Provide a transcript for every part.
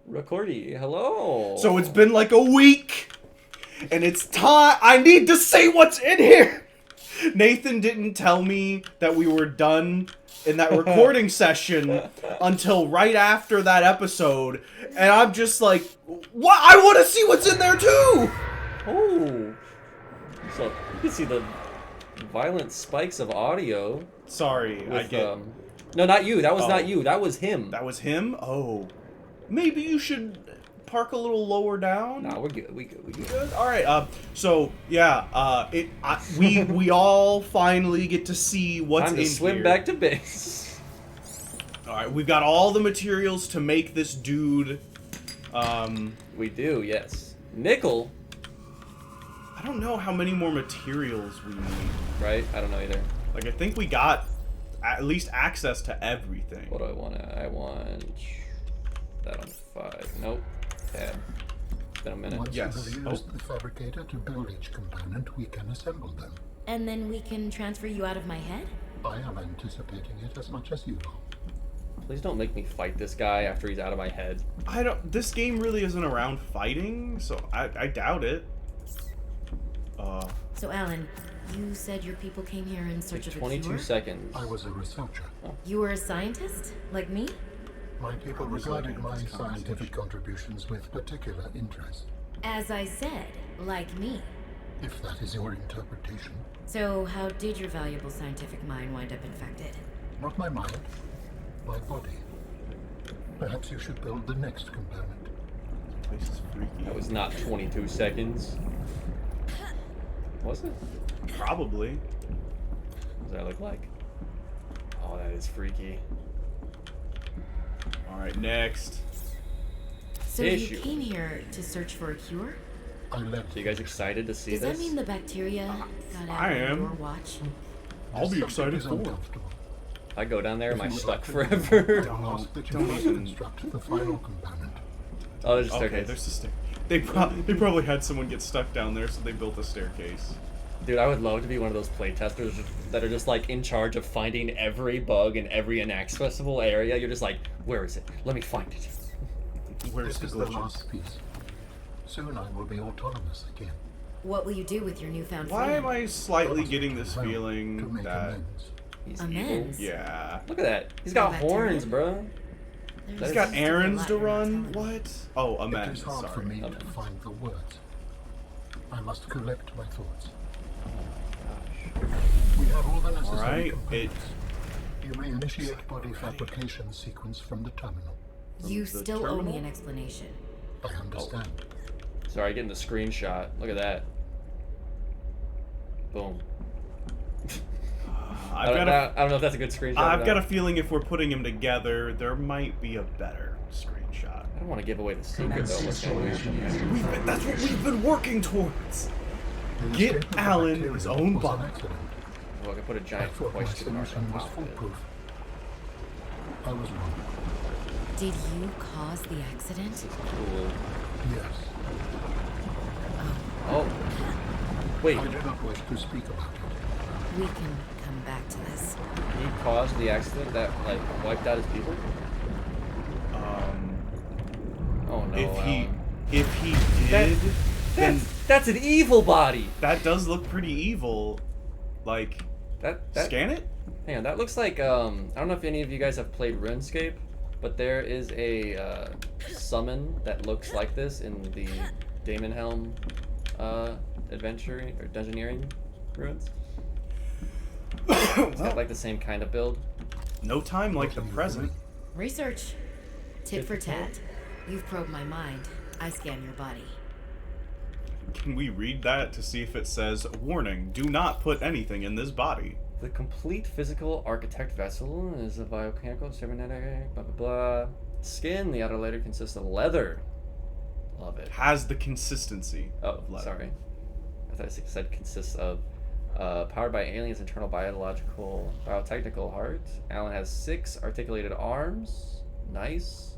Recordy, hello. So it's been like a week, and it's time. I need to say what's in here. Nathan didn't tell me that we were done in that recording session until right after that episode, and I'm just like, what? I want to see what's in there too. Oh, so you can see the violent spikes of audio. Sorry, With, no, not you. That was not you. That was him. That was him. Oh, maybe you should park a little lower down. Nah, we're good. We good. All right. So yeah. We all finally get to see what's Time in to swim here. back to base. All right. We've got all the materials to make this dude. We do. Yes. Nickel. I don't know how many more materials we need. Right. I don't know either. Like I think we got at least access to everything. What do I want? I want that on 5. Nope. Tab. It's been a minute. Once Yes. you have used the fabricator to build each component, we can assemble them. And then we can transfer you out of my head? I am anticipating it as much as you are. Please don't make me fight this guy after he's out of my head. I don't. This game really isn't around fighting, so I doubt it. So Alan, you said your people came here in search of a 22 cure? seconds. I was a researcher. You were a scientist? Like me? My people regarded my scientific contributions with particular interest. As I said, like me. If that is your interpretation. So how did your valuable scientific mind wind up infected? Not my mind, my body. Perhaps you should build the next component. This is freaky. That was not 22 seconds. Was it? Probably. What does that look like? Oh, that is freaky. All right, next. So Issue. you came here to search for a cure? I led So you guys excited to see Does this? that mean the bacteria got out I on am. your watch? I'll be This excited subject is for it. uncomfortable. I go down there, am I If you would stuck like to forever? I'll ask that you Don't must even- construct the final component. Oh, there's a Okay, staircase. there's a stair. They probably had someone get stuck down there, so they built a staircase. Dude, I would love to be one of those playtesters that are just like in charge of finding every bug in every inaccessible area. You're just like, where is it? Let me find it. Where's This the is the glitches? last piece. Soon I will be autonomous again. What will you do with your newfound Why am freedom? I slightly First, getting this well, to feeling make that? amends. He's Amends? evil. Yeah. Look at that. He's No got bacteria? horns, bro. There He's seems got to be a errands lot to you're not run. telling me. What? Oh, It amends. is hard for Sorry. me to Amends. find the words. I must collect my thoughts. We have all the necessary Alright, components. You may initiate body fabrication sequence from the terminal. You the still owe me terminal? an explanation. I understand. Sorry, getting the screenshot. Look at that. Boom. I don't know if that's a good screenshot. I've got a feeling if we're putting them together, there might be a better screenshot. I don't want to give away the secret though. What's going on? That's what we've been working towards. The Get escape of the Alan bacteria his own was bomb. an accident. Well, I can put a I giant thought my question mark solution on was top of it. foolproof. I was wrong. Did you cause the accident? Cool. Yes. Oh. Wait, I do not wish to speak about it. We can come back to this. he caused the accident that like wiped out his people? Oh no. If he That- did, then That's an evil body. that does look pretty evil. Like, That scan it? hang on, that looks like I don't know if any of you guys have played RuneScape, but there is a summon that looks like this in the Damon Helm adventure or dungeoneering ruins. It's got like the same kind of build. No time like the present. Research. Tit for tat. You've probed my mind. I scan your body. Can we read that to see if it says, warning, do not put anything in this body? The complete physical architect vessel is a biochemical, cybernetic, blah blah blah. Skin, the outer layer consists of leather. Love it. Has the consistency Oh, of leather. sorry. I thought it said consists of. Powered by aliens' internal biotechnical heart. Alan has 6 articulated arms. Nice.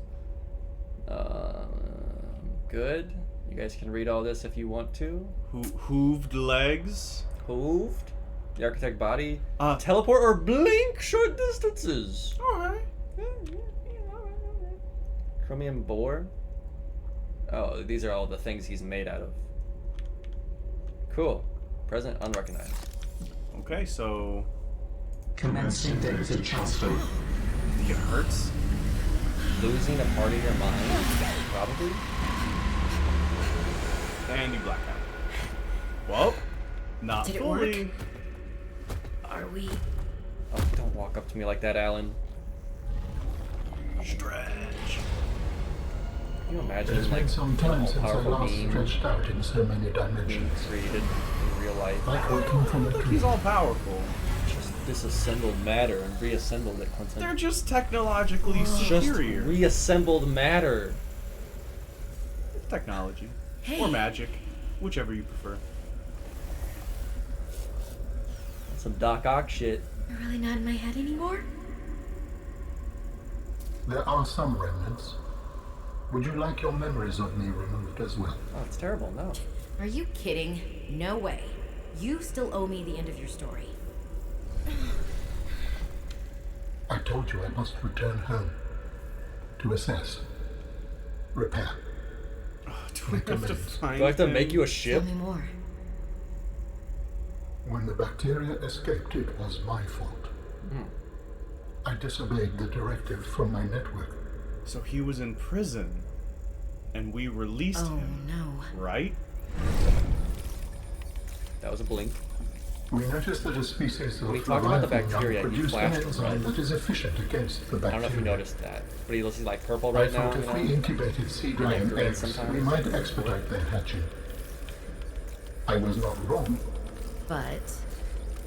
Good. You guys can read all this if you want to. Hooved legs. Hooved. The architect body. Uh, Teleport or blink short distances. Alright. Chromium bore. Oh, these are all the things he's made out of. Cool. Present unrecognized. Okay, so Commencing data transfer. I think it hurts. Losing a part of your mind? Probably. And you black out. Well, not Did it fully. work? Are we? Oh, don't walk up to me like that, Alan. Stretch. Can you imagine, There's like, been some time since I all-powerful last being stretched out in so many being dimensions. created in real life? Like waking from a He's dream. all powerful. Just disassembled matter and reassembled it, Quentin. They're just technologically just superior. reassembled matter. Technology. Hey. Or magic. Whichever you prefer. Some Doc Ock shit. You're really not in my head anymore? There are some remnants. Would you like your memories of me removed as well? Oh, it's terrible. No. Are you kidding? No way. You still owe me the end of your story. I told you I must return home. To assess. Repair. Do we have to find Do I have to him? make you a Tell ship? me more. When the bacteria escaped, it was my fault. I disobeyed the directive from my network. So he was in prison. And we released Oh him. no. Right? That was a blink. We noticed that a species of When he talked about the Leviathan bacteria, he produced an flashed enzyme red. that is efficient against the I bacteria. don't know if you noticed that, but he looks like purple I right now. thought if You we know? incubated sea dragon green eggs, sometimes. we might expedite their hatching. I was not wrong. But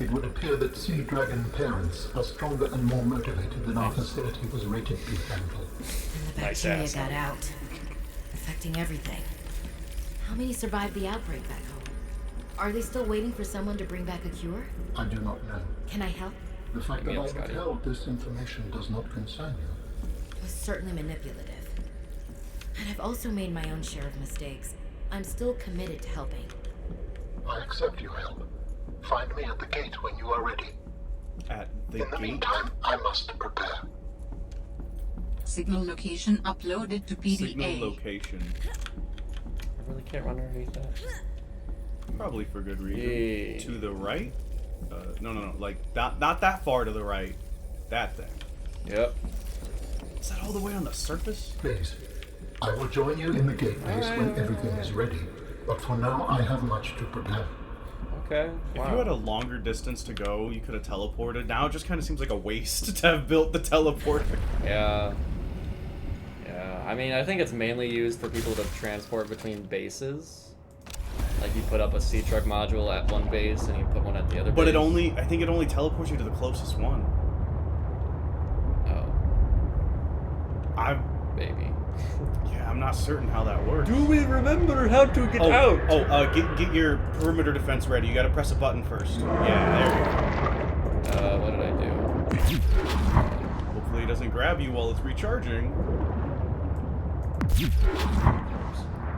It would appear that sea dragon parents are stronger and more motivated than our facility was rated to handle. then the Nice bacteria ass. got out, affecting everything. How many survived the outbreak back home? Are they still waiting for someone to bring back a cure? I do not know. Can I help? The fact me that up, I Scotty. withheld this information does not concern you. It was certainly manipulative. And I've also made my own share of mistakes. I'm still committed to helping. I accept your help. Find me at the gate when you are ready. At the In the gate. meantime, I must prepare. Signal location uploaded to PDA. Signal location. I really can't run underneath that. Probably for good reason. Yay. To the right? No. Like, not that far to the right. That thing. Yep. Is that all the way on the surface? Please, I will join you in the gate base when everything is ready. But for now, I have much to prepare. Okay. If Wow. you had a longer distance to go, you could have teleported. Now it just kind of seems like a waste to have built the teleporter. Yeah. Yeah. I mean, I think it's mainly used for people to transport between bases. Like you put up a sea truck module at one base and you put one at the other But base. I think it only teleports you to the closest one. Oh, maybe. Yeah, I'm not certain how that works. Do we remember how to get Get your perimeter defense ready. You gotta press a button first. Yeah, there you go. What did I do? Hopefully it doesn't grab you while it's recharging.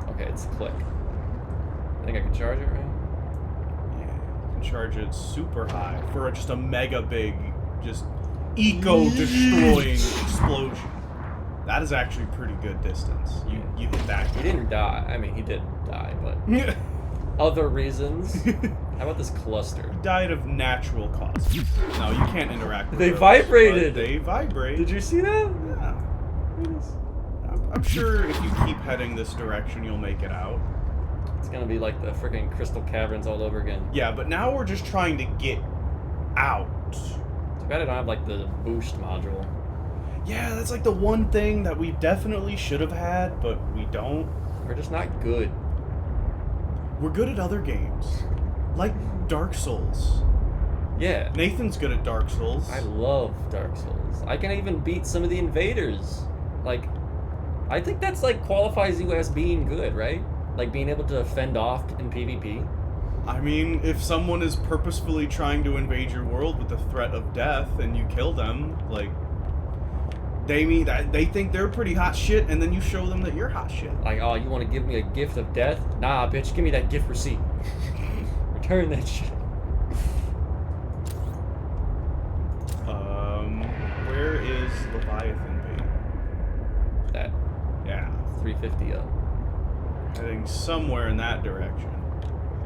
Okay, it's click. I think I can charge it, right? Yeah, you can charge it super high for just a mega big, just eco-destroying explosion. That is actually pretty good distance. You hit that. He didn't die. I mean, he did die, but other reasons. How about this cluster? Died of natural causes. No, you can't interact with They those, vibrated. but They vibrate. Did you see that? Yeah. I'm sure if you keep heading this direction, you'll make it out. It's gonna be like the freaking crystal caverns all over again. Yeah, but now we're just trying to get out. Too bad I don't have like the boost module. Yeah, that's like the one thing that we definitely should have had, but we don't. We're just not good. We're good at other games. Like Dark Souls. Yeah. Nathan's good at Dark Souls. I love Dark Souls. I can even beat some of the invaders. Like, I think that's like qualifies you as being good, right? Like being able to fend off in PvP. I mean, if someone is purposefully trying to invade your world with the threat of death and you kill them, like, they think they're pretty hot shit, and then you show them that you're hot shit. Like, oh, you want to give me a gift of death? Nah, bitch, give me that gift receipt. Return that shit. Where is Leviathan being? That Yeah. 350 up. Heading somewhere in that direction.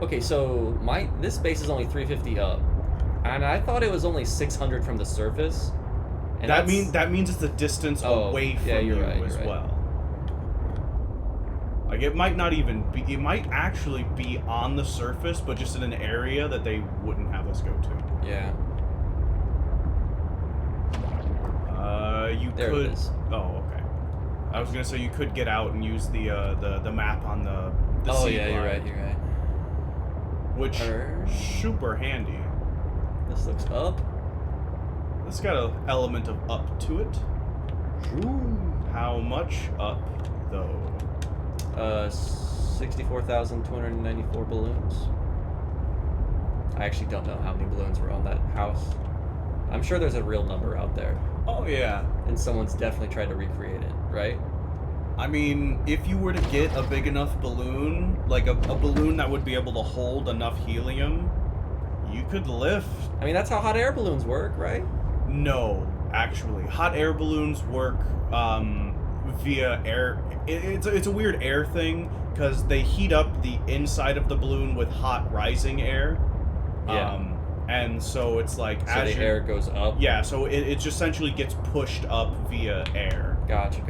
Okay, so this base is only 350 up, and I thought it was only 600 from the surface. And That means it's the distance away from you as well. Like it might not even be. It might actually be on the surface, but just in an area that they wouldn't have us go to. Yeah. You There could. it is. Oh, okay. I was gonna say you could get out and use the map on the Oh seed yeah, you're line, right. You're right. which super handy. This looks up. It's got an element of up to it. How much up though? 64,294 balloons. I actually don't know how many balloons were on that house. I'm sure there's a real number out there, Oh yeah. and someone's definitely tried to recreate it, right? I mean, if you were to get a big enough balloon, like a balloon that would be able to hold enough helium, you could lift. I mean, that's how hot air balloons work, right? No, actually, hot air balloons work via air. It's a weird air thing because they heat up the inside of the balloon with hot rising air. Yeah. And so it's like So the air goes up. Yeah, so it just essentially gets pushed up via air. Gotcha.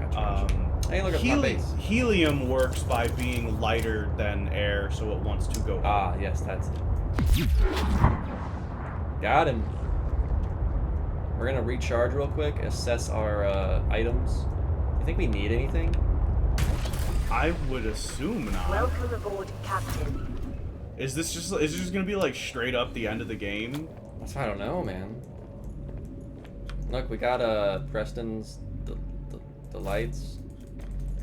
Hey, look at my base. Helium works by being lighter than air, so it wants to go up. Ah, yes, that's it. Got him. We're gonna recharge real quick, assess our items. You think we need anything? I would assume not. Welcome aboard, Captain. Is this just gonna be like straight up the end of the game? I don't know, man. Look, we got Preston's the lights.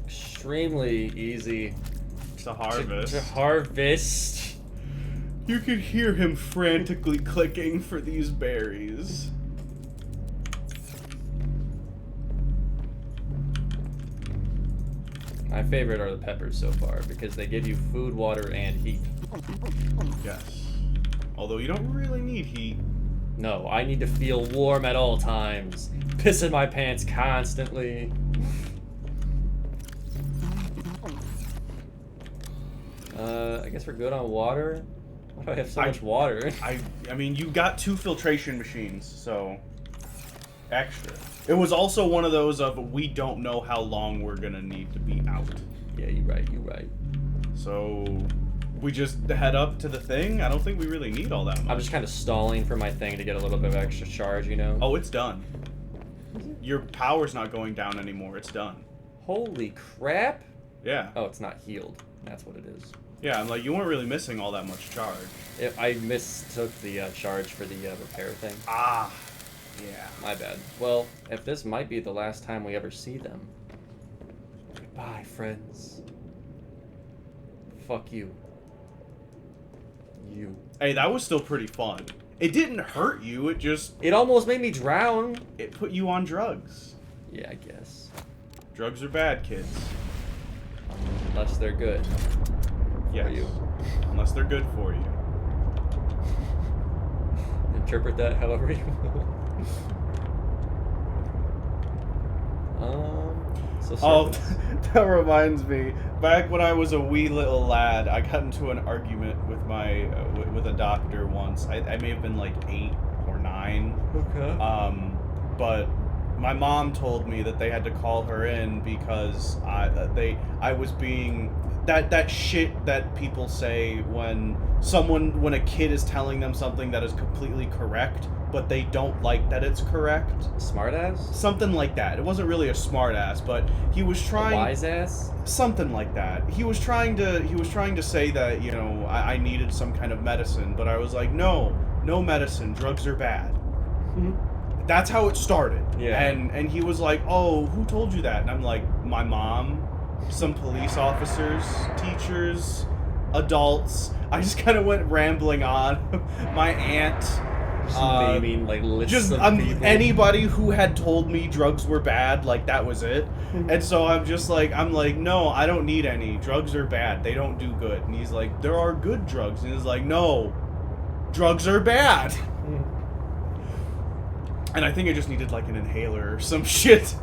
Extremely easy To harvest. to harvest. You could hear him frantically clicking for these berries. My favorite are the peppers so far because they give you food, water, and heat. Yes. Although you don't really need heat. No, I need to feel warm at all times. Pissing my pants constantly. I guess we're good on water. Why do I have so much water? I mean, you got 2 filtration machines, so extra. It was also one of those of we don't know how long we're gonna need to be out. Yeah, you're right. So we just head up to the thing. I don't think we really need all that much. I'm just kind of stalling for my thing to get a little bit of extra charge, you know? Oh, it's done. Your power's not going down anymore. It's done. Holy crap! Yeah. Oh, it's not healed. That's what it is. Yeah, I'm like, you weren't really missing all that much charge. I mistook the charge for the repair thing. Ah. Yeah. My bad. Well, if this might be the last time we ever see them. Goodbye, friends. Fuck you. You. Hey, that was still pretty fun. It didn't hurt you. It almost made me drown. It put you on drugs. Yeah, I guess. Drugs are bad, kids. Unless they're good. Yes. For you. Unless they're good for you. Interpret that however you will. So Oh, surface. that reminds me. Back when I was a wee little lad, I got into an argument with my with a doctor once. I may have been like 8 or 9. Okay. But my mom told me that they had to call her in because I was being that shit that people say when a kid is telling them something that is completely correct, but they don't like that it's correct. Smartass? Something like that. It wasn't really a smartass, but he was trying. A wise ass? Something like that. He was trying to say that, you know, I needed some kind of medicine, but I was like, no medicine. Drugs are bad. Mm-hmm. That's how it started. Yeah. And he was like, oh, who told you that? And I'm like, my mom, some police officers, teachers, adults. I just kind of went rambling on. My aunt. Just naming like lists Just of people. anybody who had told me drugs were bad, like that was it. And so I'm like, no, I don't need any. Drugs are bad. They don't do good. And he's like, there are good drugs. And he's like, no, drugs are bad. And I think I just needed like an inhaler or some shit.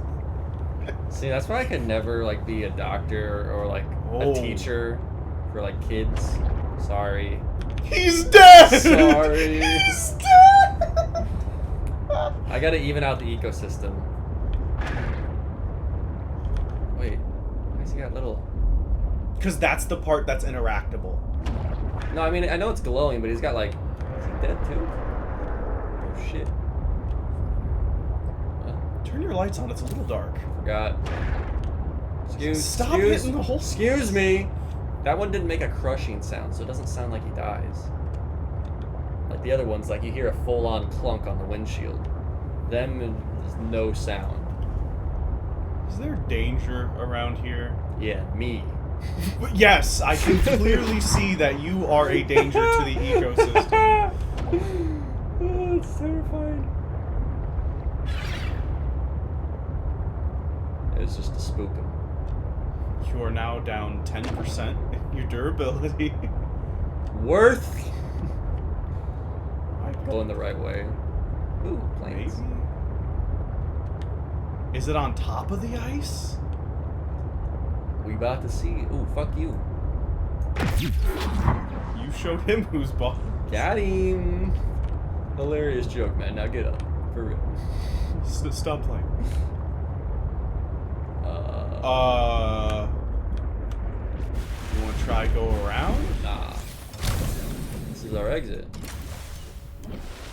See, that's why I could never like be a doctor or like Oh. a teacher for like kids. Sorry. He's dead! Sorry. He's dead! I gotta even out the ecosystem. Wait, why has he got little? Because that's the part that's interactable. No, I mean I know it's glowing, but he's got like. Is he dead too? Oh shit. Turn your lights on, it's a little dark. Forgot. Stop hitting the whole. Excuse me. That one didn't make a crushing sound, so it doesn't sound like he dies. Like the other ones, like you hear a full-on clunk on the windshield. Them, there's no sound. Is there danger around here? Yeah, me. Yes, I can clearly see that you are a danger to the ecosystem. Oh, it's terrifying. It's just to spook him. You are now down 10% in your durability. Worth. Going the right way. Ooh, planes. Maybe? Is it on top of the ice? We about to see. Ooh, fuck you. You showed him who's boss. Got him. Hilarious joke, man. Now get up. For real. Stop playing. You want to try go around? Nah. This is our exit.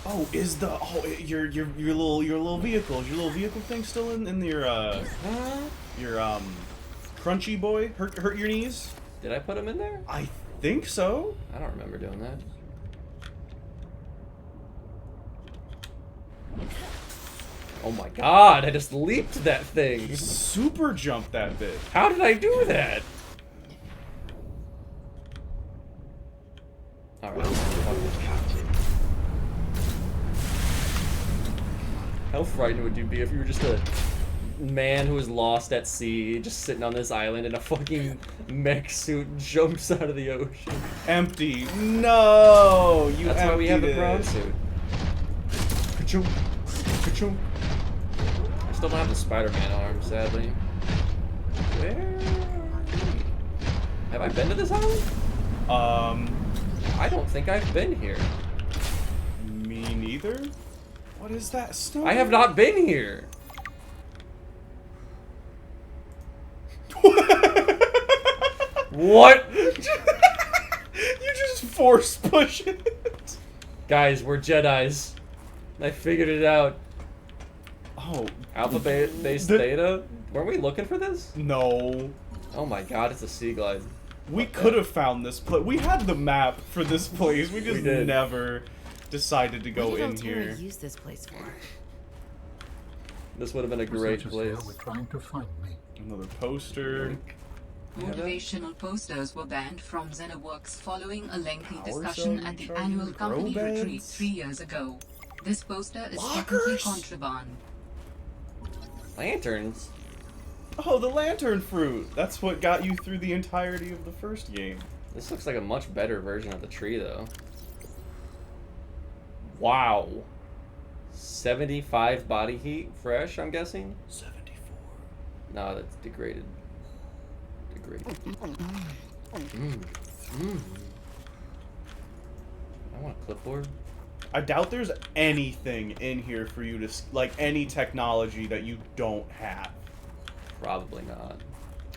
Oh, is the your little vehicle thing still in your crunchy boy? Hurt your knees? Did I put him in there? I think so. I don't remember doing that. Oh my god, I just leaped that thing. Super jumped that bit. How did I do that? Alright. How frightened would you be if you were just a man who was lost at sea, just sitting on this island in a fucking mech suit, jumps out of the ocean? Empty. No, you. That's why we have the prawn emptied it. suit. Ka-chunk. Ka-chunk. I still don't have the Spider-Man arm, sadly. Where? Have I been to this island? I don't think I've been here. Me neither. What is that stone? I have not been here. What? You just force push it. Guys, we're Jedis. I figured it out. Oh. Alpha-based data? Weren't we looking for this? No. Oh my god, it's a sea glide. We could have found this place. We had the map for this place. We just did. never decided to go What did in Altera here. use this place for? This would have been a great Researchers place. here were trying to find me. Another poster. Motivational posters were banned from Xenoworks following a lengthy Power discussion cell at the recharging annual company grow retreat beds? 3 years ago. This poster is Lockers? technically contraband. Lanterns? Oh, the lantern fruit. That's what got you through the entirety of the first game. This looks like a much better version of the tree, though. Wow. 75 body heat, fresh, I'm guessing? 74. No, that's degraded. Degraded. I want a clipboard. I doubt there's anything in here for you to, like, any technology that you don't have. Probably not.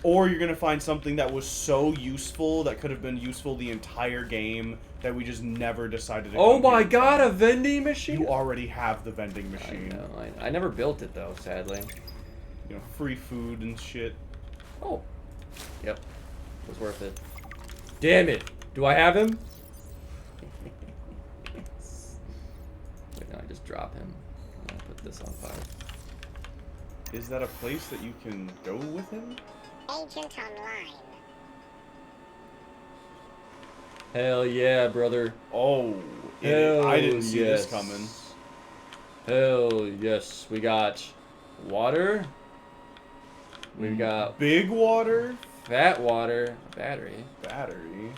Or you're gonna find something that was so useful that could have been useful the entire game that we just never decided to. Oh come my here. god, a vending machine? You already have the vending I machine. know. I never built it though, sadly. You know, free food and shit. Oh. Yep. It was worth it. Damn it. Do I have him? Wait, no, I just drop him. I'm gonna put this on fire. Is that a place that you can go with him? Agent online. Hell yeah, brother. Oh, Hell I didn't see this yes. coming. Hell yes. We got water. We've got Big water, fat water, battery, battery,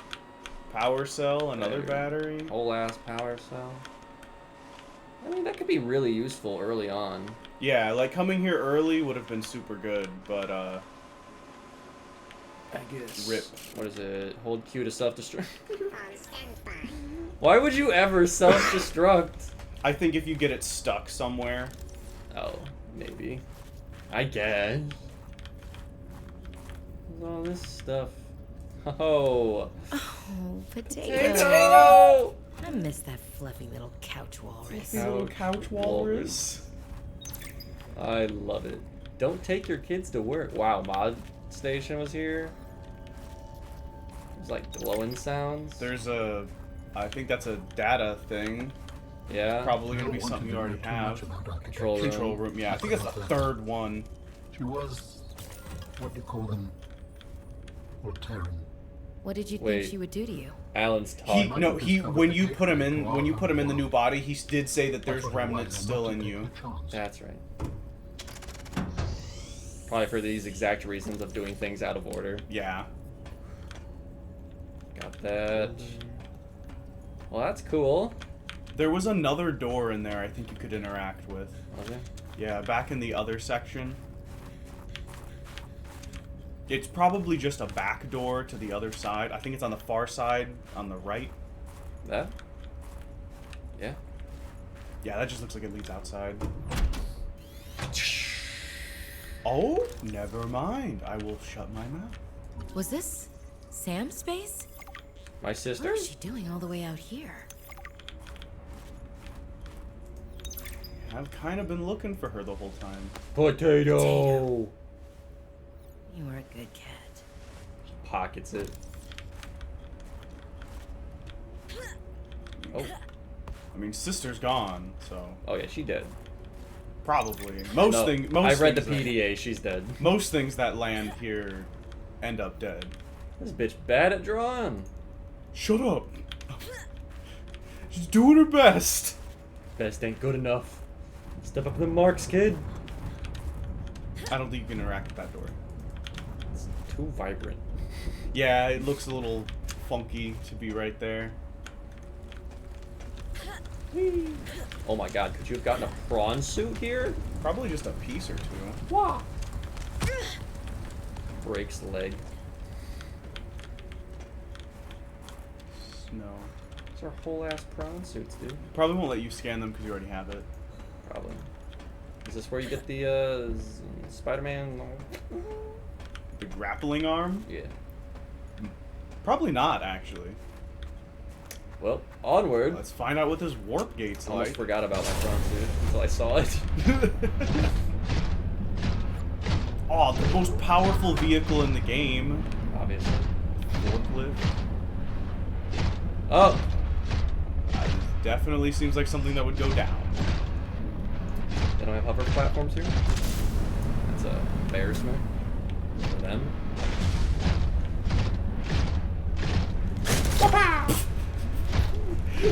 power cell, another battery. whole ass power cell. I mean, that could be really useful early on. Yeah, like coming here early would have been super good, but I guess. Rip. What is it? Hold Q to self-destruct. On standby. Why would you ever self-destruct? I think if you get it stuck somewhere. Oh, maybe. I guess. What's all this stuff? Oh. Oh, potato. Potato! I miss that fluffy little couch walrus. Little couch walrus. I love it. Don't take your kids to work. Wow, Mod Station was here. There's like glowing sounds. There's I think that's a data thing. Yeah. Probably I gonna don't be want something to you already know too have. much about architecture. Control room. Control room, yeah. I think that's the third one. She was, what do you call them? Voltairean. What did you Wait. think she would do to you? Alan's talking. When you put him in the new body, he did say that there's remnants still in you. That's right. Probably for these exact reasons of doing things out of order. Yeah. Got that. Well, that's cool. There was another door in there I think you could interact with. Okay. Yeah, back in the other section. It's probably just a back door to the other side. I think it's on the far side, on the right. That? Yeah. Yeah, that just looks like it leads outside. Oh, never mind. I will shut my mouth. Was this Sam's space? My What sister? is she doing all the way out here? I've kind of been looking for her the whole time. Potato. You were a good cat. Pockets it. Oh. I mean, sister's gone, so Oh yeah, she dead. probably No, most I read the things that- PDA. She's dead. most things that land here end up dead. This bitch bad at drawing. Shut up. She's doing her best. Best ain't good enough. Step up to the marks, kid. I don't think you can interact with that door. It's too vibrant. Yeah, it looks a little funky to be right there. Oh my god, could you have gotten a prawn suit here? Probably just a piece or two. Wow. Breaks leg. No. These are whole ass prawn suits, dude. Probably won't let you scan them because you already have it. Probably. Is this where you get the Spider-Man? The grappling arm? Yeah. Probably not, actually. Well, onward. Let's find out what this warp gate's I almost like. forgot about my prawn suit until I saw it. Oh, the most powerful vehicle in the game. Obviously. Forklift. Oh! This definitely seems like something that would go down. They don't have hover platforms here? That's embarrassment for them.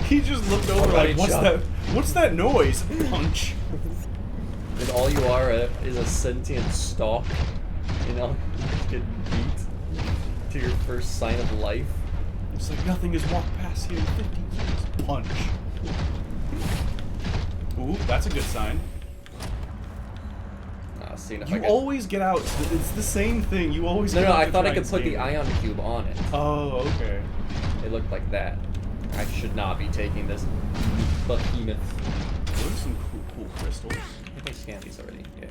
He just looked over Alright, like, what's shot. that? What's that noise? Punch. And all you are is a sentient stalk. You know? Get beat to your first sign of life. It's like nothing has walked past here in 50 years. Punch. Ooh, that's a good sign. Seeing if I You could... always get out. It's the same thing. You always No, get no, out I to thought try I could and put the scan it. ion cube on it. Oh, okay. It looked like that. I should not be taking this behemoth. Those are some cool crystals. I think I scanned these already. Yeah.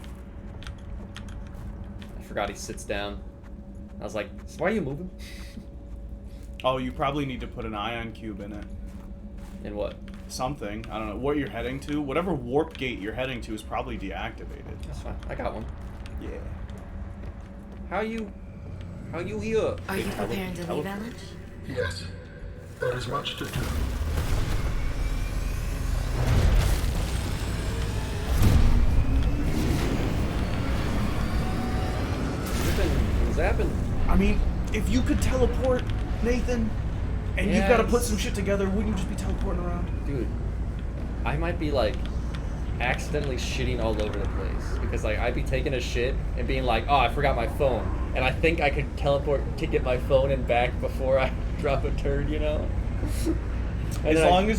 I forgot he sits down. I was like, so why are you moving? Oh, you probably need to put an ion cube in it. In what? Something. I don't know. What you're heading to. Whatever warp gate you're heading to is probably deactivated. That's fine. I got one. Yeah. How you here? Are you preparing to leave, Alan? Yes, there is much to do. What's happened? I mean, if you could teleport, Nathan, and you've got to put Yes. some shit together, wouldn't you just be teleporting around? Dude, I might be like accidentally shitting all over the place because like I'd be taking a shit and being like, oh, I forgot my phone, and I think I could teleport to get my phone and back before I drop a turd, you know? And As then long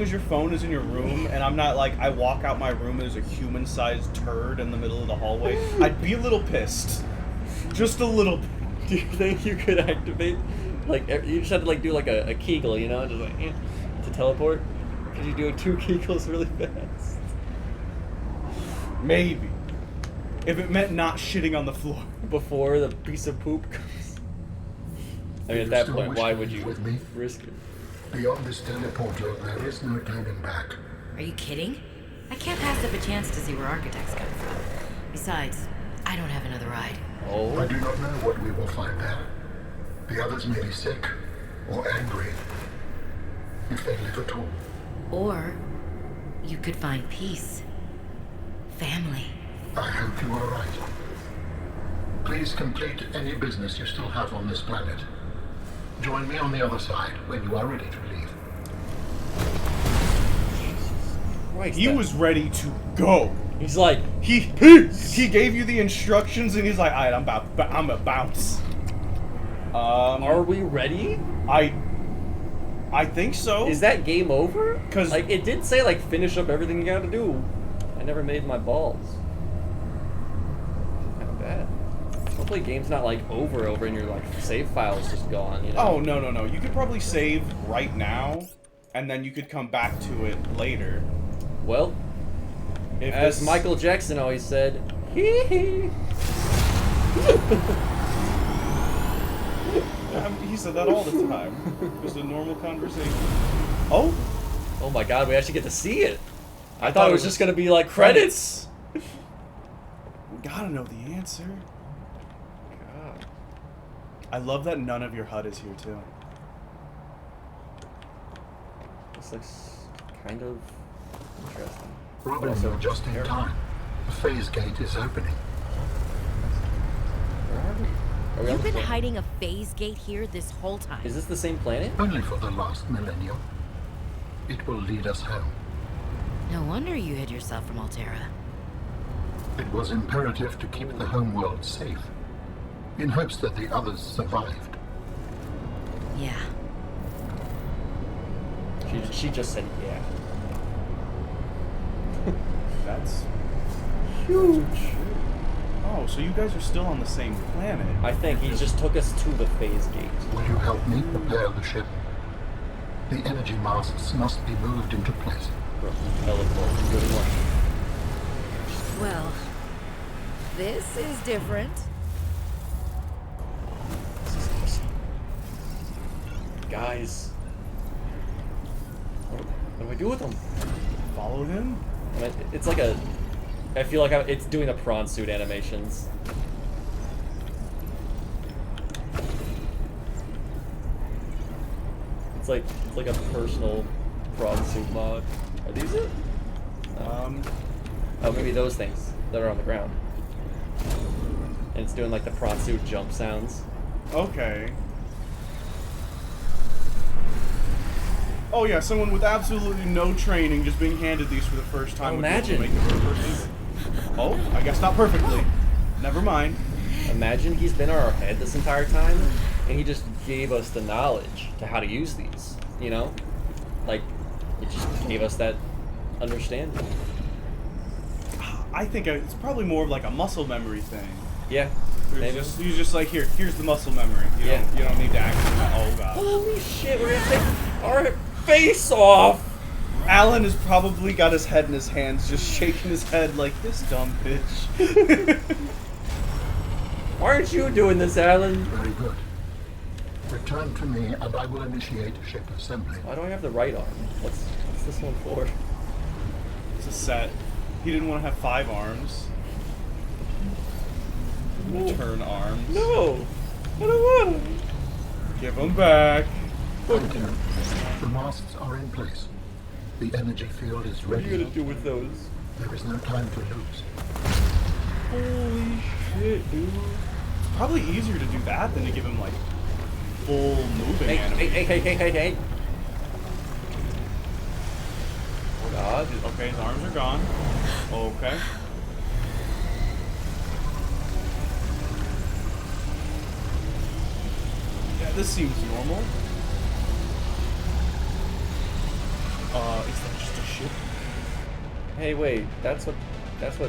as your phone is in your room, and I'm not like I walk out my room and there's a human-sized turd in the middle of the hallway, I'd be a little pissed, just a little. Do you think you could activate, like, you just had to like do like a Kegel, you know, just like to teleport? Could you do 2 Kegels really fast? Maybe, if it meant not shitting on the floor. Before the piece of poop comes. I mean, You at that still point, wish why to would leave you with me? risk it? Beyond this teleporter, there is no turning back. Are you kidding? I can't pass up a chance to see where architects come from. Besides, I don't have another ride. I Oh, do not know what we will find there. The others may be sick or angry, if they live at all. Or you could find peace. Family. I hope you are right. Please complete any business you still have on this planet. Join me on the other side when you are ready to leave. Christ, He that- was ready to go. He's like, He gave you the instructions, and he's like, "Alright, I'm a bounce." are we ready? I think so. Is that game over? 'Cause- like it did say like finish up everything you gotta do. I never made my balls. Kind of bad. Hopefully, game's not like over and your like save file's just gone. You know? Oh no! You could probably save right now, and then you could come back to it later. Well, If as this- Michael Jackson always said, hee hee. He said that all the time. It was a normal conversation. Oh, Oh my God, we actually get to see it. I thought it was just gonna be like credits. we gotta know the answer. God. I love that none of your HUD is here too. This looks kind of interesting. Robin, Also, you're just in terrifying. time. The phase gate is opening. Where are we? Are we on You've the been planet? hiding a phase gate here this whole time. Is this the same planet? Only for the last millennium. It will lead us home. No wonder you hid yourself from Altera. It was imperative to keep the homeworld safe, in hopes that the others survived. Yeah. She just said yeah. That's huge. Oh, so you guys are still on the same planet? I think he just took us to the phase gate. Will you help me prepare the ship? The energy masts must be moved into place. Teleport. Good luck. Well, this is different. This is awesome. Guys. What do I do with them? Follow him? I mean, it's like a... I feel like it's doing the prawn suit animations. It's like a personal prawn suit mod. Are these it? Oh, maybe those things that are on the ground. And it's doing like the prawn suit jump sounds. Okay. Oh yeah, someone with absolutely no training just being handed these for the first time. would be able to Imagine. make it for the first- Oh, I guess not perfectly. Never mind. Imagine he's been in our head this entire time, and he just gave us the knowledge to how to use these. You know, like it just gave us that understanding. I think it's probably more of like a muscle memory thing. Yeah, maybe. He's just like, here's the muscle memory. Yeah. You don't need to actually. Oh god. Holy shit, we're gonna take our face off! Alan has probably got his head in his hands, just shaking his head like this dumb bitch. Why aren't you doing this, Alan? Very good. Return to me and I will initiate ship assembly. Why do I have the right arm? What's this one for? It's a set. He didn't want to have 5 arms. Turn arms. No! I don't want it! Give them back. Thank you. The masts are in place. The energy field is What are ready. you gonna do with those? There is no time to lose. Holy shit, dude. It's probably easier to do that than to give him like full moving Hey, animation. hey. Oh god. Okay, his arms are gone. Okay. Yeah, this seems normal. Is that just a ship? Hey, wait, that's what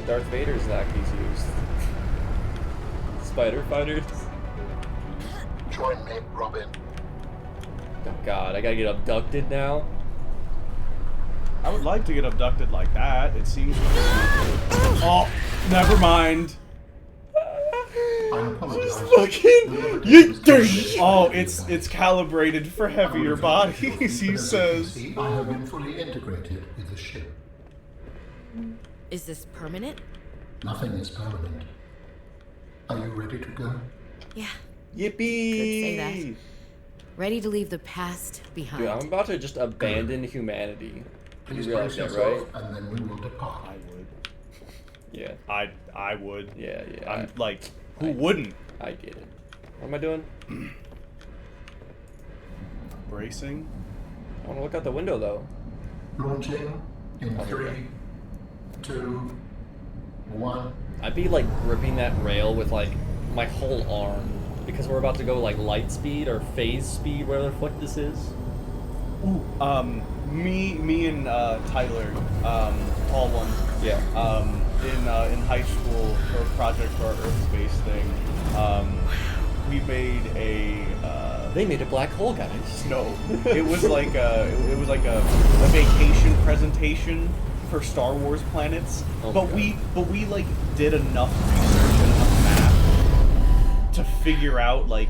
Darth Vader's lackeys used. Spider fighters. Join me, Robin. Oh God, I gotta get abducted now. I would like to get abducted like that. It seems. Oh, never mind. I apologize. Fucking Oh, it's calibrated for heavier bodies, he says. See, I have been fully integrated with the ship. Is this permanent? Nothing is permanent. Are you ready to go? Yeah. Yippee! Could say that. Ready to leave the past behind. Dude, I'm about to just abandon humanity. You Please realize brace that, yourself, right? and then we will depart. I would. Yeah. I would. Yeah. I'm like, who wouldn't? I get it. What am I doing? Bracing. I want to look out the window though. Launching in Oh, 3, okay. 2, 1. I'd be like gripping that rail with like my whole arm because we're about to go like light speed or phase speed, whatever the fuck this is. Ooh, me and Tyler, tall one, Yeah. in high school for a project for our Earth space thing, we made a They made a black hole, guys. no, it was like a vacation presentation for Star Wars planets, Oh but my we like did enough research and enough math to figure out like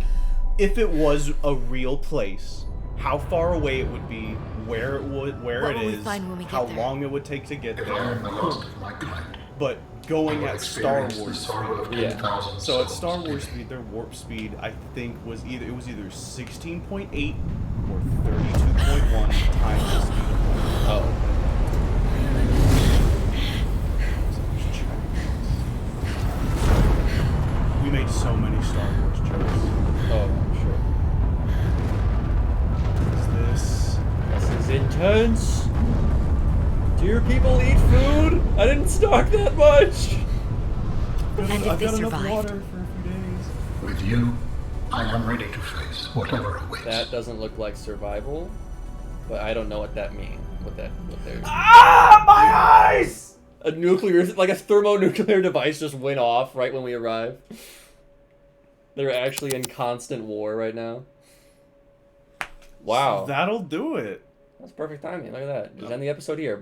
if it was a real place, how far away it would be, where it would, where What it will we is, find when we get how there? long it would take to get If I there. am the last of my kind, But I going will at Star experience the Wars sorrow speed. of Yeah. 10,000 So at Star souls Wars daily. speed, their warp speed I think was either 16.8 or 32.1 times the speed of light. Oh. So just check this. We made so many Star Wars jokes. Oh, I'm sure. Is This is intense. Do your people eat food? I didn't stock that much. And if I've they got enough survived? water for a few days. With you, I am ready to face whatever awaits. That doesn't look like survival, but I don't know what that means. What they're Ah, my eyes! a nuclear, like a thermonuclear device just went off right when we arrived. They're actually in constant war right now. Wow. That'll do it. That's perfect timing. Look at that. Just end the episode here.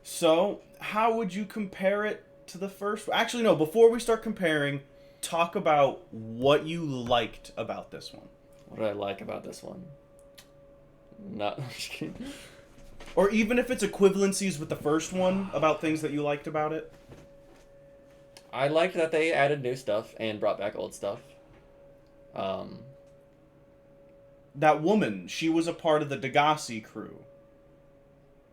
So, how would you compare it to the first? Actually, no. Before we start comparing, talk about what you liked about this one, What did I like about this one? Not. I'm just kidding. or even if it's equivalencies with the first one about things that you liked about it. I liked that they added new stuff and brought back old stuff. That woman, she was a part of the Degassi crew.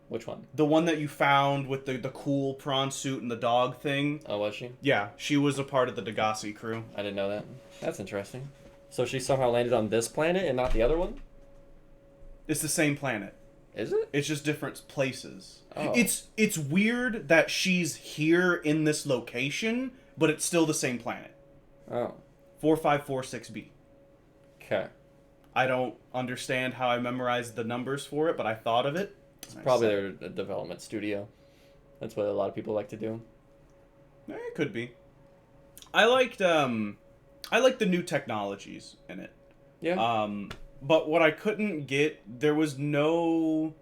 Which one? The one that you found with the cool prawn suit and the dog thing. Oh, was she? Yeah, she was a part of the Degassi crew. I didn't know that. That's interesting. So she somehow landed on this planet and not the other one? It's the same planet. Is it? It's just different places. Oh. It's weird that she's here in this location, but it's still the same planet. Oh. 4546B. Okay. I don't understand how I memorized the numbers for it, but I thought of it. It's probably their development studio. That's what a lot of people like to do. It could be. I liked the new technologies in it. Yeah. But what I couldn't get, there was no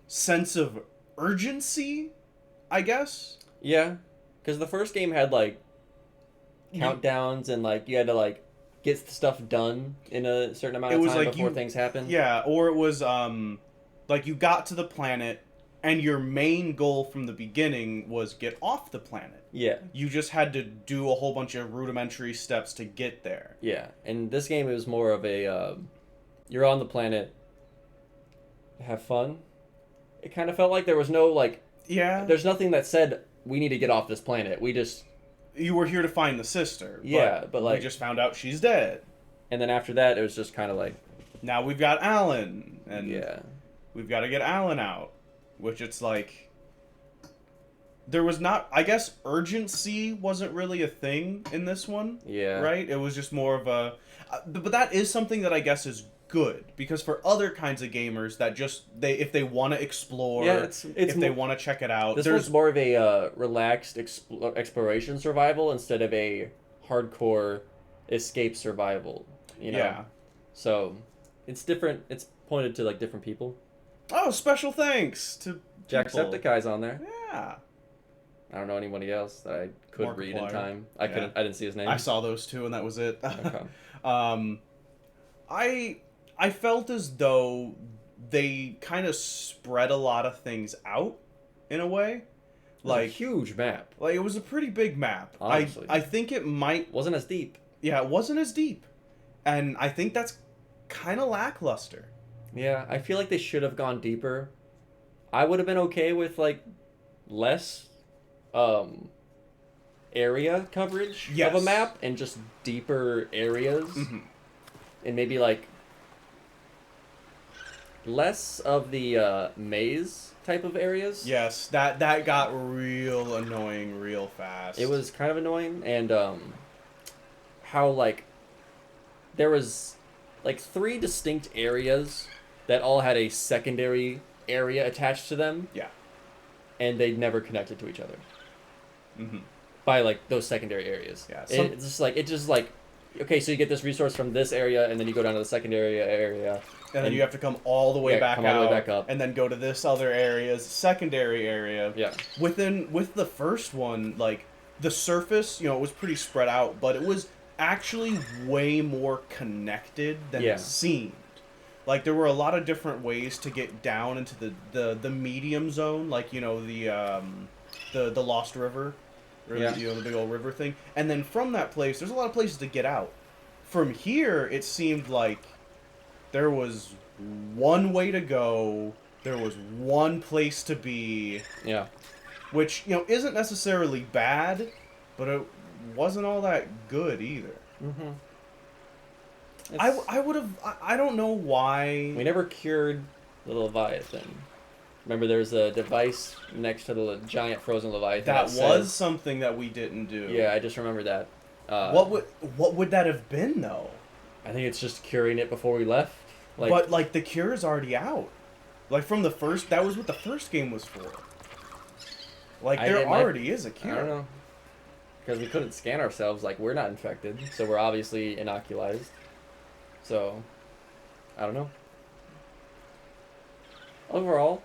sense of urgency, I guess. Yeah. Because the first game had, like, countdowns and, like, you had to, like, get stuff done in a certain amount of time before things happen. Yeah, or it was, like, you got to the planet, and your main goal from the beginning was get off the planet. Yeah. You just had to do a whole bunch of rudimentary steps to get there. Yeah. And this game is more of a, you're on the planet, have fun. It kind of felt like there was no, like, Yeah. there's nothing that said, we need to get off this planet. We just, You were here to find the sister. Yeah, but, like- we just found out she's dead. and then after that, it was just kind of like, Now we've got Alan, and yeah. we've got to get Alan out. Which it's like, there was not, I guess urgency wasn't really a thing in this one. Yeah. Right? It was just more of a but that is something that I guess is good, because for other kinds of gamers that just if they want to explore, Yeah, it's if they want to check it out, This there's one's more of a relaxed exploration survival instead of a hardcore escape survival. You know. Yeah. So it's different. It's pointed to like different people. Oh, special thanks to people. Jacksepticeye's on there. Yeah. I don't know anybody else that I could read in Markiplier. time. I Yeah. couldn't. I didn't see his name. I saw those two, and that was it. Okay. I felt as though they kind of spread a lot of things out in a way. It was a Like huge map. it was a pretty big map. Honestly. I think it might. Wasn't as deep. Yeah, it wasn't as deep, and I think that's kind of lackluster. Yeah, I feel like they should have gone deeper. I would have been okay with like less area coverage of a Yes. map and just deeper areas. And maybe like less of the maze type of areas. Yes, that got real annoying real fast. It was kind of annoying, and how like there was like 3 distinct areas that all had a secondary area attached to them, Yeah. and they never connected to each other Mm-hmm. by like those secondary areas. Yeah, It's just like okay, so you get this resource from this area, and then you go down to the secondary area. And then you have to come all the way back come all the way out, back up. and then go to this other area's secondary area. Yeah. With the first one, like the surface, it was pretty spread out, but it was actually way more connected than Yeah. it seemed. Like there were a lot of different ways to get down into the medium zone, like the Lost River, or Yeah. the big old river thing. And then from that place, there's a lot of places to get out. From here, it seemed like there was one way to go. There was one place to be, Yeah. which isn't necessarily bad, but it wasn't all that good either. Mm-hmm. I would have. I don't know why. We never cured the Leviathan. Remember, there's a device next to the giant frozen Leviathan. That said- was something that we didn't do. Yeah, I just remember that. What would that have been though? I think it's just curing it before we left. Like, But like the cure is already out. Like from the first, that was what the first game was for. Like there already is a cure. I don't know. Because we couldn't scan ourselves, like we're not infected, so we're obviously inoculized. So, I don't know. Overall,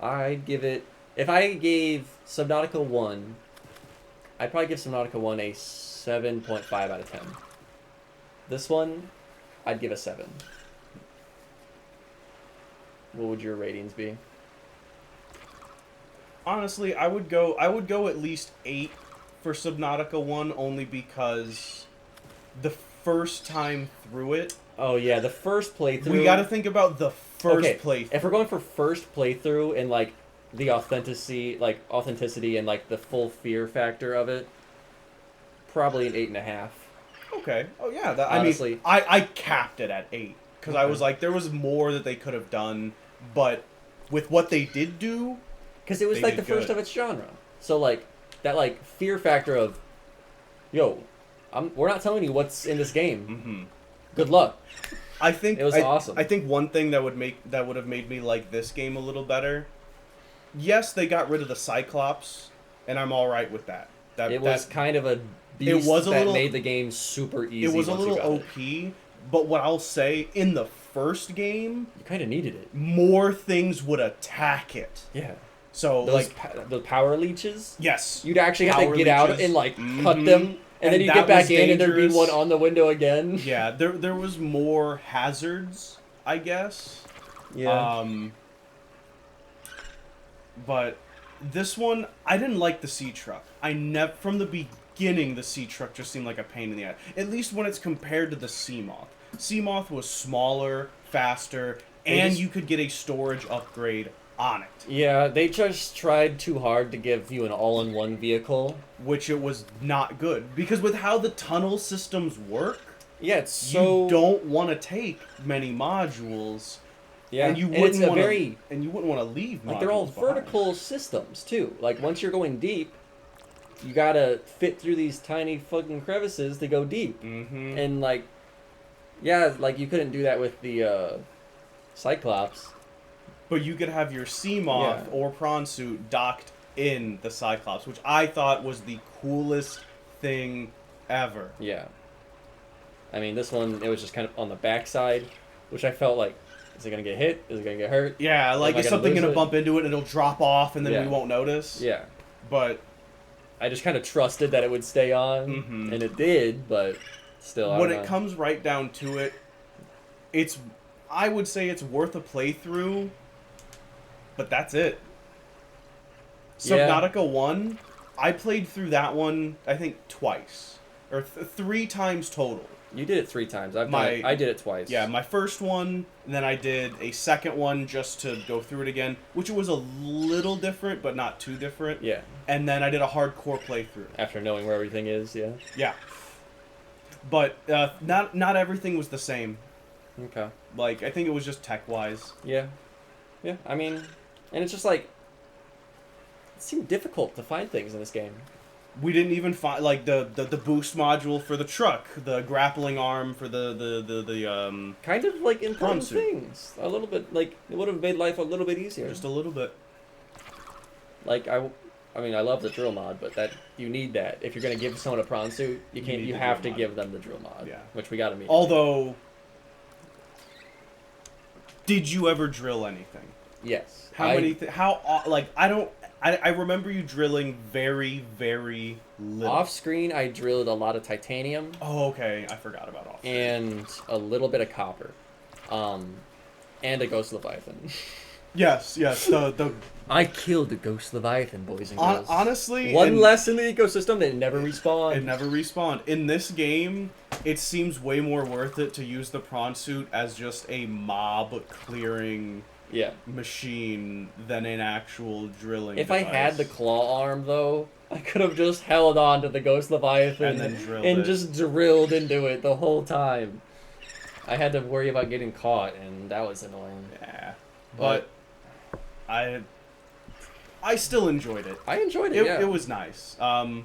I'd give it... If I gave Subnautica 1, I'd probably give Subnautica 1 a 7.5 out of 10. This one, I'd give a 7. What would your ratings be? Honestly, I would go at least 8 for Subnautica 1, only because the first time through it, Oh yeah, the first playthrough... we got to think about the first Okay, playthrough. if we're going for first playthrough and like the authenticity and like the full fear factor of it, probably an 8.5. Okay. Oh yeah, Honestly. I capped it at 8 because I was like there was more that they could have done, but with what they did do, Because it was They like the did first good. of its genre. So like that like fear factor of, yo, we're not telling you what's in this game. Good luck. I think It was awesome. I think one thing that would have made me like this game a little better. Yes, they got rid of the Cyclops, and I'm all right with that. It was kind of a beast was a that little- made the game super easy. it was a once you little got it. OP, but what I'll say in the first game, You kind of needed it. more things would attack it. Yeah. So Those like the power leeches. yes, You'd actually have to power get out leeches. and like cut Mhm. them, and then you that get back was in, and there'd be dangerous. one on the window again. Yeah, there was more hazards, I guess. But this one, I didn't like the sea truck. From the beginning, the sea truck just seemed like a pain in the ass. At least when it's compared to the sea moth. Sea moth was smaller, faster, and just- you could get a storage upgrade on it, Yeah, they just tried too hard to give you an all-in-one vehicle. which it was not good because with how the tunnel systems work, Yeah, it's so you don't want to take many modules Yeah, And you it's wouldn't a want very to. And you wouldn't want to leave. like they're all modules behind. vertical systems too. Like once you're going deep, you gotta fit through these tiny fucking crevices to go deep. Mm-hmm. And like, yeah, like you couldn't do that with the Cyclops. But you could have your sea moth Yeah. or prawn suit docked in the Cyclops, which I thought was the coolest thing ever. Yeah. I mean, this one it was just kind of on the backside, which I felt like, is it gonna get hit? Is it gonna get hurt? Yeah, like Am I is gonna something lose gonna it? bump into it and it'll drop off and then Yeah. we won't notice? Yeah. But I just kind of trusted that it would stay on, Mhm. and it did, but still, I when don't it know. comes right down to it, I would say it's worth a playthrough, but that's it. Yeah. Subnautica 1, I played through that one, I think, twice. Or 3 times total. You did it 3 times. My- I did it twice. Yeah, my first one, and then I did a second one just to go through it again, which was a little different, but not too different. Yeah. And then I did a hardcore playthrough. After knowing where everything is, yeah. Yeah. But not everything was the same. Okay. Like, I think it was just tech-wise. Yeah. Yeah. I mean, and it's just like, it seemed difficult to find things in this game. We didn't even find, like, the boost module for the truck, the grappling arm for the Kind of like important suit. things. A little bit, like, it would have made life a little bit easier. just a little bit. Like, I mean, I love the drill mod, but that you need that. If you're going to give someone a prawn suit, you can't. need You the have to drill mod. give them the drill mod. Yeah. Which we got to meet. Although, did you ever drill anything? Yes. How many? I remember you drilling very, very little. Off screen, I drilled a lot of titanium Oh, okay. I forgot about off. and a little bit of copper, and a ghost leviathan. Yes. The I killed the ghost leviathan, boys and girls. honestly, One less in the ecosystem that never respawned. It never respawned. In this game, it seems way more worth it to use the prawn suit as just a mob clearing Yeah. machine than an actual drilling. If I had the device. claw arm, though, I could have just held on to the ghost leviathan And then drilled and it. just drilled into it the whole time. I had to worry about getting caught, and that was annoying. Yeah, but I still enjoyed it. I enjoyed it. It was nice. I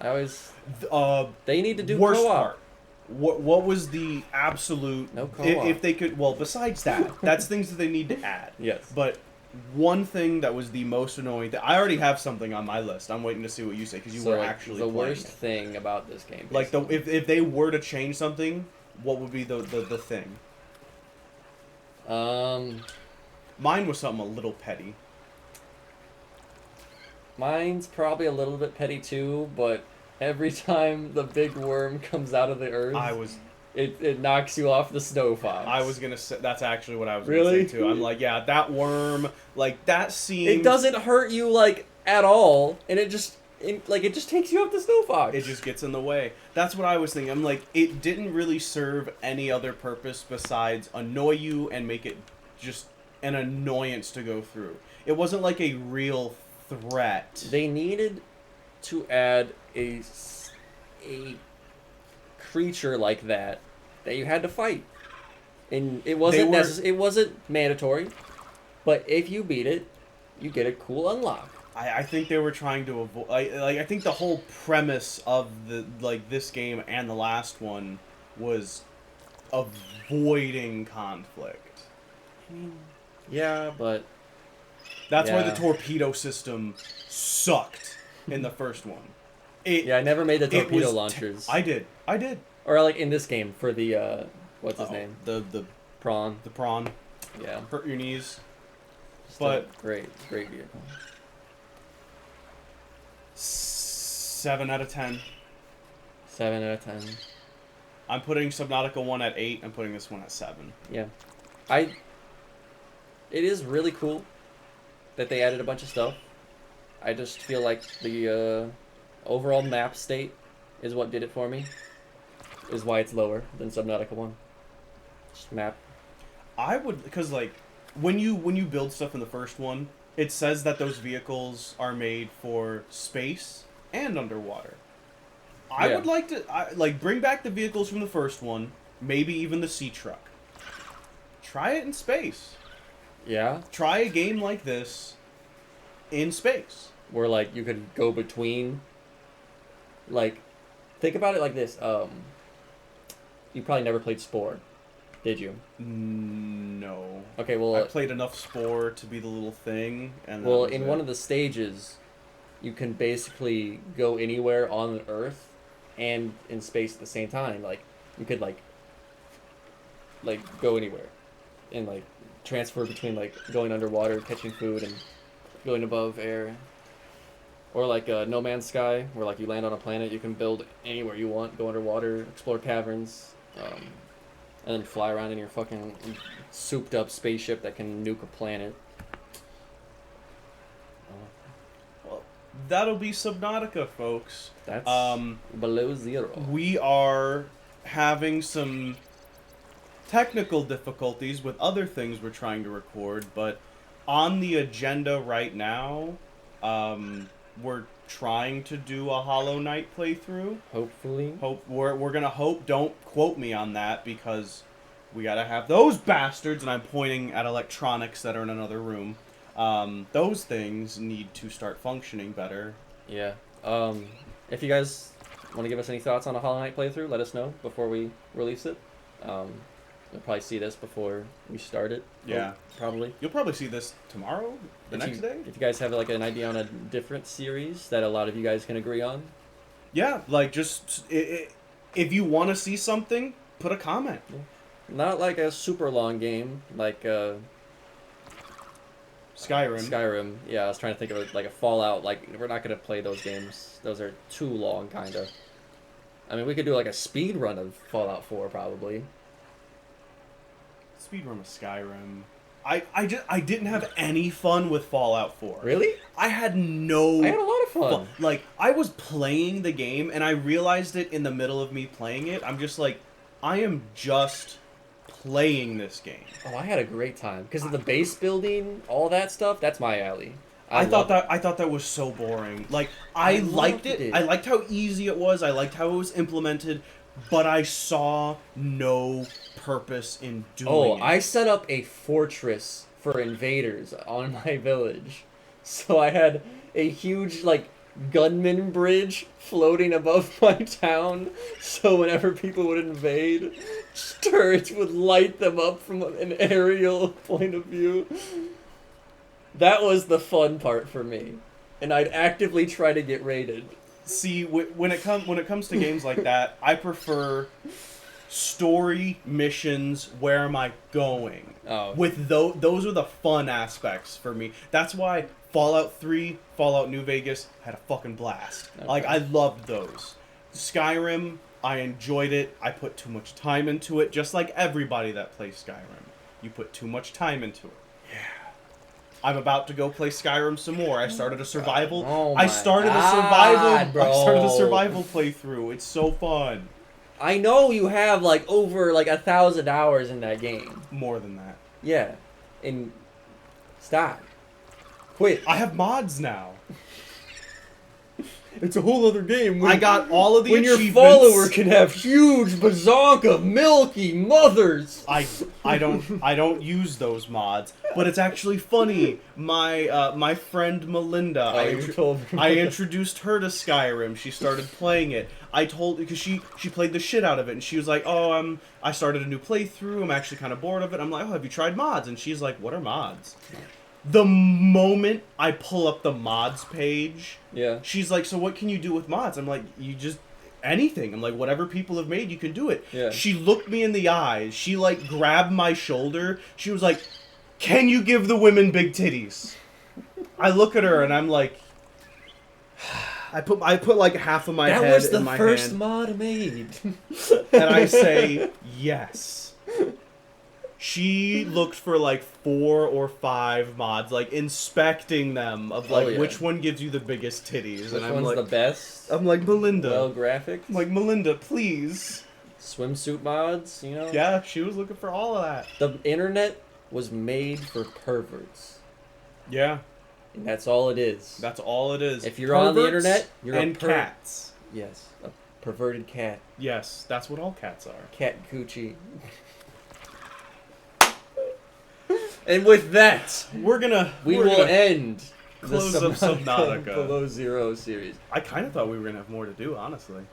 always. Uh, They need to do worst co-op. part. What was the absolute? No co-op. If they could, well, besides that, that's things that they need to add. Yes. But one thing that was the most annoying. I already have something on my list. I'm waiting to see what you say because you So, were like, actually the playing worst it. thing about this game. Like basically. if they were to change something, what would be the thing? Mine was something a little petty. Mine's probably a little bit petty too, but every time the big worm comes out of the earth, it knocks you off the snow fox. I was gonna say that's actually what I was Really? gonna say too. I'm like, yeah, that worm, like that seems. It doesn't hurt you like at all, and it just takes you off the snow fox. It just gets in the way. That's what I was thinking. I'm like, it didn't really serve any other purpose besides annoy you and make it just an annoyance to go through. It wasn't like a real threat. They needed to add a creature like that you had to fight, and it wasn't it wasn't mandatory, but if you beat it, you get a cool unlock. I think they were trying to avoid. I think the whole premise of this game and the last one was avoiding conflict. I mean, yeah, but That's why Yeah. the torpedo system sucked in the first one. I never made the it torpedo was launchers. I did. Or like in this game for the what's his Uh-oh. name? The Prawn. prawn. Yeah. Hurt your knees. Still But- great vehicle. 7 out of 10. 7 out of 10. I'm putting Subnautica 1 at 8. I'm putting this one at 7. Yeah. It is really cool that they added a bunch of stuff. I just feel like the overall map state is what did it for me. Is why it's lower than Subnautica 1. Just map. I would, because like when you build stuff in the first one, it says that those vehicles are made for space and underwater. I Yeah. would like to bring back the vehicles from the first one, maybe even the sea truck. Try it in space. Yeah, Try a game like this in space. where like you could go between. Like, think about it like this. You probably never played Spore, did you? No. Okay, I well, played enough Spore to be the little thing, and that well, was in it. one of the stages, you can basically go anywhere on Earth and in space at the same time. Like, you could like go anywhere, and like transfer between like going underwater, catching food, and going above air. Or like No Man's Sky, where like you land on a planet, you can build anywhere you want, go underwater, explore caverns, and then fly around in your fucking souped up spaceship that can nuke a planet. Well, that'll be Subnautica, folks. That's Um, below zero. We are having some technical difficulties with other things we're trying to record, but on the agenda right now, we're trying to do a Hollow Knight playthrough. Hopefully. We're gonna hope. Don't quote me on that because we gotta have those bastards, and I'm pointing at electronics that are in another room. Those things need to start functioning better. Yeah. If you guys want to give us any thoughts on a Hollow Knight playthrough, let us know before we release it. You'll probably see this before we start it. Yeah. Probably. You'll probably see this tomorrow, the next day. If you guys have like an idea on a different series that a lot of you guys can agree on. Yeah, like just if you want to see something, put a comment. Not like a super long game, like Skyrim. Skyrim. Yeah, I was trying to think of it like a Fallout. Like, we're not gonna play those games. Those are too long, kinda. I mean, we could do like a speed run of Fallout 4, probably. Speedrun of Skyrim. I didn't have any fun with Fallout 4. Really? I had no. I had a lot of fun. Like, I was playing the game and I realized it in the middle of me playing it. I'm just like, I am just playing this game. Oh, I had a great time because of the base building, all that stuff. That's my alley. I thought loved that was so boring. Like, I loved liked it. it. I liked how easy it was. I liked how it was implemented, but I saw no purpose in doing it. I set up a fortress for invaders on my village. So I had a huge, like, gunman bridge floating above my town. So whenever people would invade, turrets would light them up from an aerial point of view. That was the fun part for me. And I'd actively try to get raided. See, when it comes to games like that, I prefer story missions. Where am I going? Oh. With those are the fun aspects for me. That's why Fallout 3, Fallout New Vegas had a fucking blast. Okay. Like, I loved those. Skyrim, I enjoyed it. I put too much time into it, just like everybody that plays Skyrim. You put too much time into it. Yeah. I'm about to go play Skyrim some more. I started a survival. Oh I my started a God, survival. bro. I started a survival playthrough. It's so fun. I know you have, like, over, like, 1,000 hours in that game. More than that. Yeah. And stop. Quit. I have mods now. It's a whole other game. I got all of the when your achievements. follower can have huge bazonka milky mothers. I don't use those mods, but it's actually funny. My friend Melinda, I introduced her to Skyrim. She started playing it. I told because she played the shit out of it, and she was like, "Oh, I started a new playthrough. I'm actually kind of bored of it." I'm like, "Oh, have you tried mods?" And she's like, "What are mods?" The moment I pull up the mods page, Yeah. she's like, "So what can you do with mods?" I'm like, "You just anything." I'm like, "Whatever people have made, you can do it." Yeah. She looked me in the eyes. She like grabbed my shoulder. She was like, "Can you give the women big titties?" I look at her and I'm like, I put like half of my That head was the in my first hand, mod made. and I say yes. She looked for like 4 or 5 mods, like inspecting them of like yeah. which one gives you the biggest titties, Which and I'm one's like, the best? I'm like Melinda, Well, graphics. I'm like Melinda, please. Swimsuit mods, you know? Yeah, she was looking for all of that. The internet was made for perverts. Yeah, And that's all it is. that's all it is. If you're on the Perverts internet, you're and a cats. Yes. A perverted cat. Yes, that's what all cats are. Cat coochie. And with that, we're gonna we we're will gonna end close the up Subnautica. Below Zero series. I kind of thought we were gonna have more to do, honestly.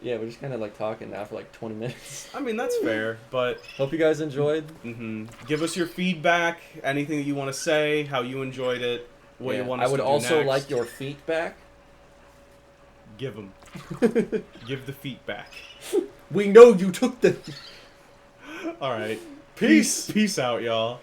Yeah, we're just kind of like talking now for like 20 minutes. I mean, that's fair, but Hope you guys enjoyed. give us your feedback, anything that you want to say, how you enjoyed it, what you want us I would to do also next. like your feet back. Give them. Give the feet back. We know you took them. All right. Peace out, y'all.